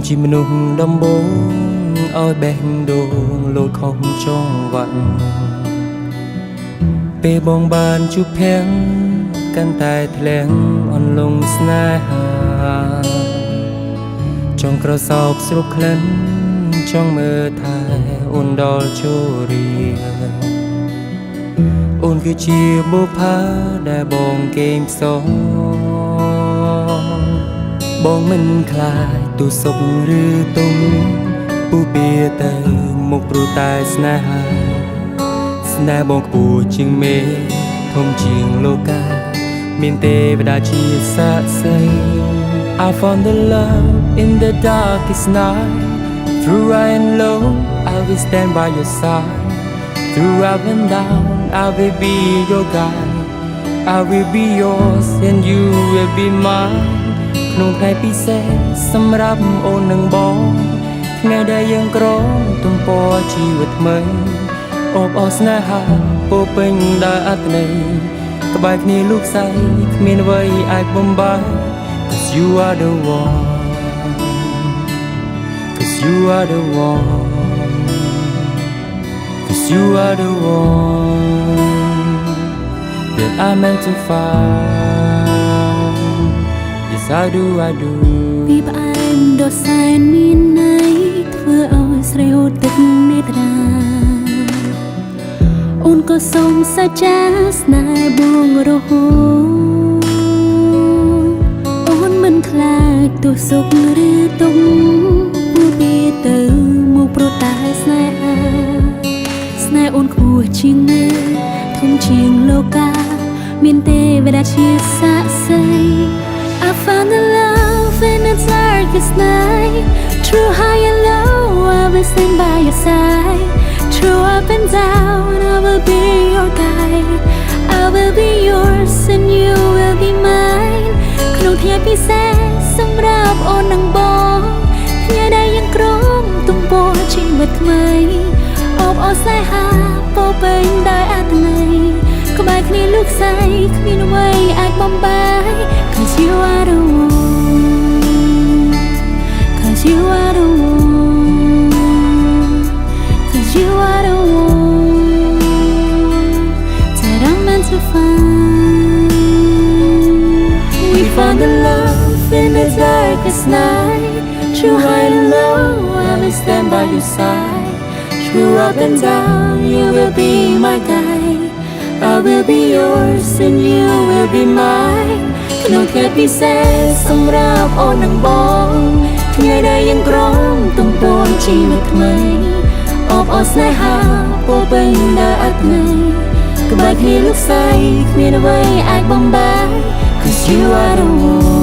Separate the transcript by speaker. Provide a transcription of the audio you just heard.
Speaker 1: Chỉ mình nung đâm bố ôi bên đồ lột không trong vặn bê bong bàn chụp hẹn căn tài thèn on lông sna trong cờ sọc sụp lên trong mơ thai ôn đo cho riêng ôn cứ chia bố phá đã bong game sóng bong mình khai tu sốc rư tung pu bia tờ một ru tai sna bong pu chừng mê thông chieng lô ca miền tây và đa chia xa xây I found the love in the darkest night through high and low I will stand by your side through up and down I will be your guide I will be yours and you will be mineนงไทยพิเศษสำหรับโอหนึ่งบองไงได้ยังกรองตุ้มปอชีวิตเมยอบอสนาหาโปเป็นดาอัตเนยกบายนี้ลูกใสมีนไว้อายบ่มบาย Cause you are the one Cause you are the one Cause you are the one that I meant to find I do
Speaker 2: ពីផ្អែមដ៏សែនមានន័យធ្វើឲ្យស្រីហូតទឹកនេត្រាអូនក៏សូមសច្ចាស្នេហ៍បួងរហូតអូនមិនខ្លាចទោះសុខឬទុក្ខពូពីទៅមកព្រោះតែស្នេហាអូនខ្ពស់ជាងមេធំជាងលោកាមានទេវតាជាសាក្សីI found the love in the darkest night Through high and low I will stand by your side Through up and down I will be your guide I will be yours and you will be mine ក្នុងថ្ងៃពិសេសសម្រាប់អូននឹងបងថ្ងៃដែលយើងក្រងទំព័រជីវិតថ្មីអបអរស្នេហាពោពេញដោយអត្ថន័យក្បែរគ្នាลูกស្រីគ្មានអ្វីអាចបំបាយ Cause you are the one Cause you are the one Cause you are the one that I'm meant to find We found the love in the darkest night Through high and low I will stand by your side Through up and down you will be my guide I will be yours and you will be mine ក្នុងថ្ងៃពិសេសសម្រាប់អូននឹងបងថ្ងៃដែលយើងក្រងទំព័រជីវិតថ្មីអបអរស្នេហាពោពេញដោយអត្ថន័យក្បែរគ្នាលោកស្រីគ្មានអ្វីអាចបំបែក Cause you are the one